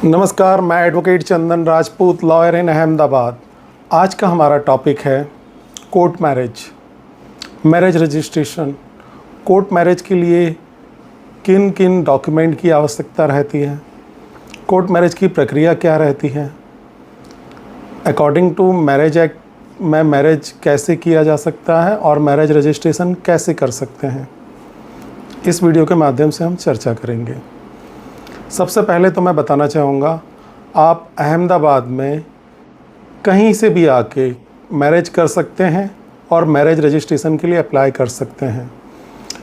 नमस्कार, मैं advocate Chandan Rajput, lawyer in Ahmedabad. आज का हमारा टॉपिक है court marriage registration. Court marriage के लिए किन किन डॉक्यूमेंट की आवश्यकता रहती है, कोर्ट मैरिज की प्रक्रिया क्या रहती है, अकॉर्डिंग टू मैरिज एक्ट में मैरिज कैसे किया जा सकता है और मैरिज रजिस्ट्रेशन कैसे कर सकते हैं, इस वीडियो के माध्यम से हम चर्चा करेंगे। सबसे पहले तो मैं बताना चाहूँगा, आप अहमदाबाद में कहीं से भी आके मैरिज कर सकते हैं और मैरिज रजिस्ट्रेशन के लिए अप्लाई कर सकते हैं।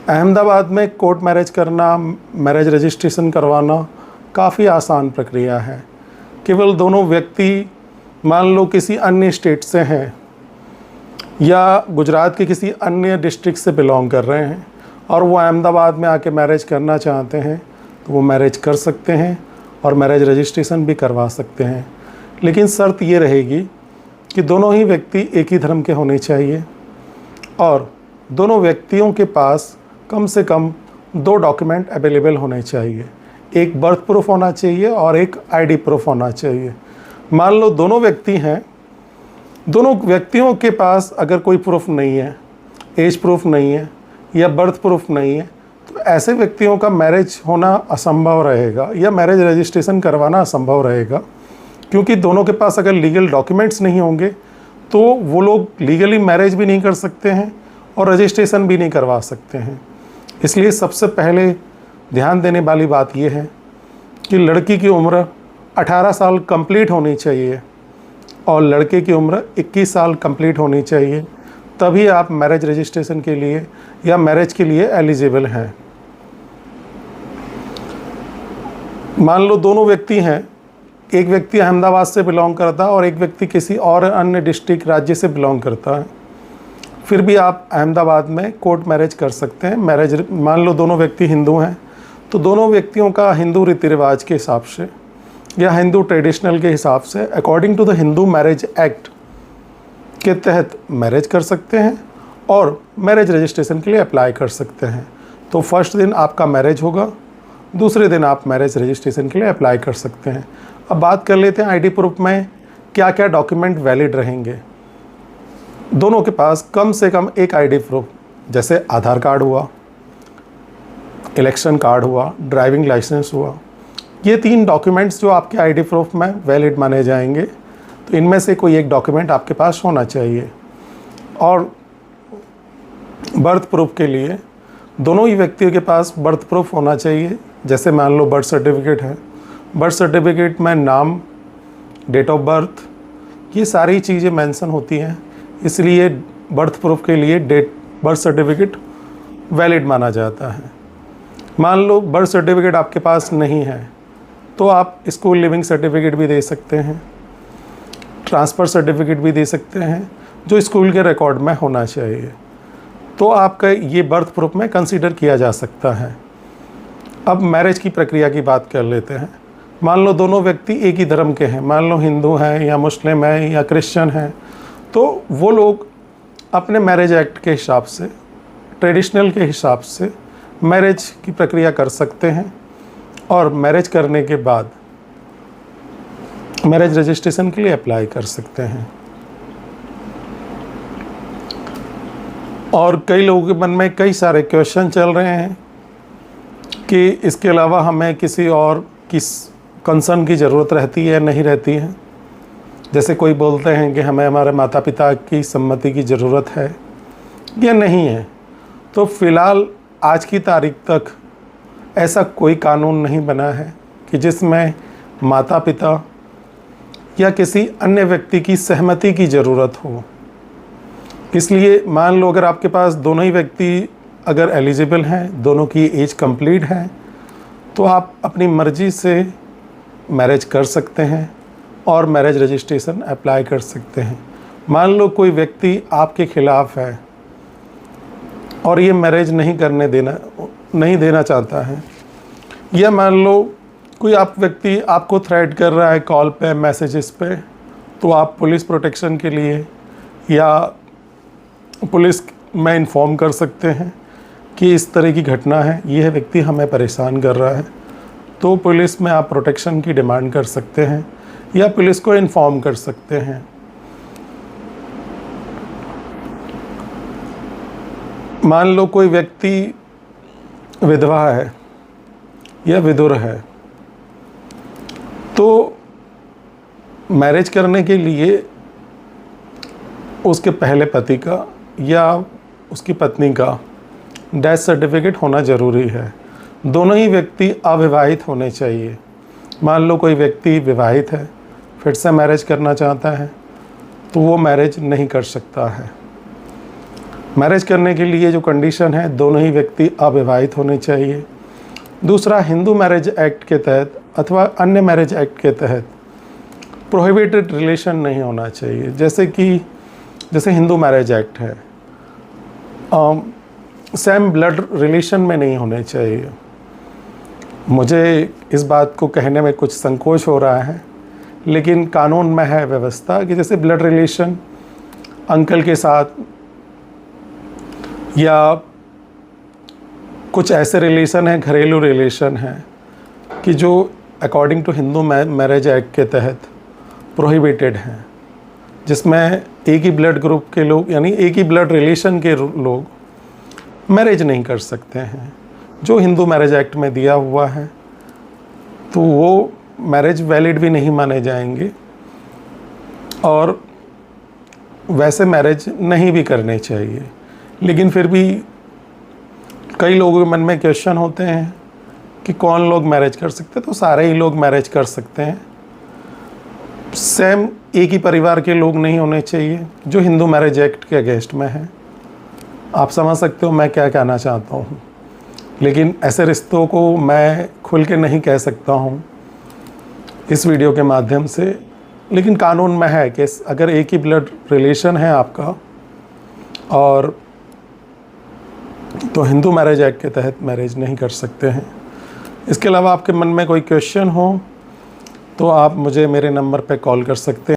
अहमदाबाद में कोर्ट मैरिज करना, मैरिज रजिस्ट्रेशन करवाना काफ़ी आसान प्रक्रिया है। केवल दोनों व्यक्ति मान लो किसी अन्य स्टेट से हैं या गुजरात के किसी अन्य डिस्ट्रिक्ट से बिलोंग कर रहे हैं और वो अहमदाबाद में आके मैरिज करना चाहते हैं तो वो मैरिज कर सकते हैं और मैरिज रजिस्ट्रेशन भी करवा सकते हैं। लेकिन शर्त ये रहेगी कि दोनों ही व्यक्ति एक ही धर्म के होने चाहिए और दोनों व्यक्तियों के पास कम से कम 2 डॉक्यूमेंट अवेलेबल होने चाहिए। एक बर्थ प्रूफ होना चाहिए और एक आईडी प्रूफ होना चाहिए। मान लो दोनों व्यक्ति हैं, दोनों व्यक्तियों के पास अगर कोई प्रूफ नहीं है, एज प्रूफ नहीं है या बर्थ प्रूफ नहीं है, तो ऐसे व्यक्तियों का मैरिज होना असंभव रहेगा या मैरिज रजिस्ट्रेशन करवाना असंभव रहेगा। क्योंकि दोनों के पास अगर लीगल डॉक्यूमेंट्स नहीं होंगे तो वो लोग लीगली मैरिज भी नहीं कर सकते हैं और रजिस्ट्रेशन भी नहीं करवा सकते हैं। इसलिए सबसे पहले ध्यान देने वाली बात यह है कि लड़की की उम्र 18 साल कंप्लीट होनी चाहिए और लड़के की उम्र 21 साल कंप्लीट होनी चाहिए, तभी आप मैरिज रजिस्ट्रेशन के लिए या मैरिज के लिए एलिजिबल हैं। मान लो दोनों व्यक्ति हैं, एक व्यक्ति अहमदाबाद से बिलोंग करता है और एक व्यक्ति किसी और अन्य डिस्ट्रिक्ट राज्य से बिलोंग करता है, फिर भी आप अहमदाबाद में कोर्ट मैरिज कर सकते हैं। मैरिज मान लो दोनों व्यक्ति हिंदू हैं तो दोनों व्यक्तियों का हिंदू रीति रिवाज के हिसाब से या हिंदू ट्रेडिशनल के हिसाब से according to the Hindu marriage act के तहत मैरिज कर सकते हैं और मैरिज रजिस्ट्रेशन के लिए अप्लाई कर सकते हैं। तो फर्स्ट दिन आपका मैरिज होगा, दूसरे दिन आप मैरिज रजिस्ट्रेशन के लिए अप्लाई कर सकते हैं। अब बात कर लेते हैं आईडी प्रूफ में क्या क्या डॉक्यूमेंट वैलिड रहेंगे। दोनों के पास कम से कम एक आईडी प्रूफ, जैसे आधार कार्ड हुआ, इलेक्शन कार्ड हुआ, ड्राइविंग लाइसेंस हुआ, ये 3 डॉक्यूमेंट्स जो आपके आईडी प्रूफ में वैलिड माने जाएंगे, तो इनमें से कोई एक डॉक्यूमेंट आपके पास होना चाहिए। और बर्थ प्रूफ के लिए दोनों ही व्यक्तियों के पास बर्थ प्रूफ होना चाहिए। जैसे मान लो बर्थ सर्टिफिकेट है, बर्थ सर्टिफिकेट में नाम, डेट ऑफ बर्थ, ये सारी चीज़ें मेंशन होती हैं, इसलिए बर्थ प्रूफ के लिए बर्थ सर्टिफिकेट वैलिड माना जाता है। मान लो बर्थ सर्टिफिकेट आपके पास नहीं है तो आप स्कूल लिविंग सर्टिफिकेट भी दे सकते हैं, ट्रांसफ़र सर्टिफिकेट भी दे सकते हैं, जो स्कूल के रिकॉर्ड में होना चाहिए, तो आपका ये बर्थ प्रूफ में कंसीडर किया जा सकता है। अब मैरिज की प्रक्रिया की बात कर लेते हैं। मान लो दोनों व्यक्ति एक ही धर्म के हैं, मान लो हिंदू हैं या मुस्लिम हैं या क्रिश्चियन हैं, तो वो लोग अपने मैरिज एक्ट के हिसाब से, ट्रेडिशनल के हिसाब से मैरिज की प्रक्रिया कर सकते हैं और मैरिज करने के बाद मैरिज रजिस्ट्रेशन के लिए अप्लाई कर सकते हैं। और कई लोगों के मन में कई सारे क्वेश्चन चल रहे हैं कि इसके अलावा हमें किसी और किस कंसर्न की ज़रूरत रहती है, नहीं रहती है। जैसे कोई बोलते हैं कि हमें हमारे माता पिता की सम्मति की ज़रूरत है या नहीं है। तो फ़िलहाल आज की तारीख तक ऐसा कोई कानून नहीं बना है कि जिसमें माता पिता या किसी अन्य व्यक्ति की सहमति की ज़रूरत हो। इसलिए मान लो अगर आपके पास दोनों ही व्यक्ति अगर एलिजिबल हैं, दोनों की एज कंप्लीट है, तो आप अपनी मर्ज़ी से मैरिज कर सकते हैं और मैरिज रजिस्ट्रेशन अप्लाई कर सकते हैं। मान लो कोई व्यक्ति आपके ख़िलाफ़ है और ये मैरिज नहीं देना चाहता है, या मान लो कोई व्यक्ति आपको थ्रेट कर रहा है कॉल पे, मैसेजेस पे, तो आप पुलिस प्रोटेक्शन के लिए या पुलिस में इन्फॉर्म कर सकते हैं कि इस तरह की घटना है, यह व्यक्ति हमें परेशान कर रहा है, तो पुलिस में आप प्रोटेक्शन की डिमांड कर सकते हैं या पुलिस को इन्फॉर्म कर सकते हैं। मान लो कोई व्यक्ति विधवा है या विधुर है, तो मैरिज करने के लिए उसके पहले पति का या उसकी पत्नी का डेथ सर्टिफिकेट होना ज़रूरी है। दोनों ही व्यक्ति अविवाहित होने चाहिए। मान लो कोई व्यक्ति विवाहित है, फिर से मैरिज करना चाहता है, तो वो मैरिज नहीं कर सकता है। मैरिज करने के लिए जो कंडीशन है, दोनों ही व्यक्ति अविवाहित होने चाहिए। दूसरा, हिंदू मैरिज एक्ट के तहत अथवा अन्य मैरिज एक्ट के तहत प्रोहिबिटेड रिलेशन नहीं होना चाहिए। जैसे हिंदू मैरिज एक्ट है, सेम ब्लड रिलेशन में नहीं होने चाहिए। मुझे इस बात को कहने में कुछ संकोच हो रहा है, लेकिन कानून में है व्यवस्था कि जैसे ब्लड रिलेशन अंकल के साथ या कुछ ऐसे रिलेशन हैं, घरेलू रिलेशन हैं कि जो according to Hindu marriage act के तहत प्रोहिबिटेड हैं, जिसमें एक ही ब्लड ग्रुप के लोग यानी एक ही ब्लड रिलेशन के लोग मैरिज नहीं कर सकते हैं, जो हिंदू मैरिज एक्ट में दिया हुआ है, तो वो मैरिज वैलिड भी नहीं माने जाएंगे और वैसे मैरिज नहीं भी करने चाहिए। लेकिन फिर भी कई लोगों के मन में क्वेश्चन होते हैं कि कौन लोग मैरिज कर सकते हैं, तो सारे ही लोग मैरिज कर सकते हैं। सेम एक ही परिवार के लोग नहीं होने चाहिए, जो हिंदू मैरिज एक्ट के अगेंस्ट में है। आप समझ सकते हो मैं क्या कहना चाहता हूँ, लेकिन ऐसे रिश्तों को मैं खुल के नहीं कह सकता हूँ इस वीडियो के माध्यम से। लेकिन कानून में है कि अगर एक ही ब्लड रिलेशन है आपका और तो हिंदू मैरिज एक्ट के तहत मैरिज नहीं कर सकते हैं। इसके अलावा आपके मन में कोई क्वेश्चन हो तो आप मुझे मेरे नंबर पे कॉल कर सकते हैं।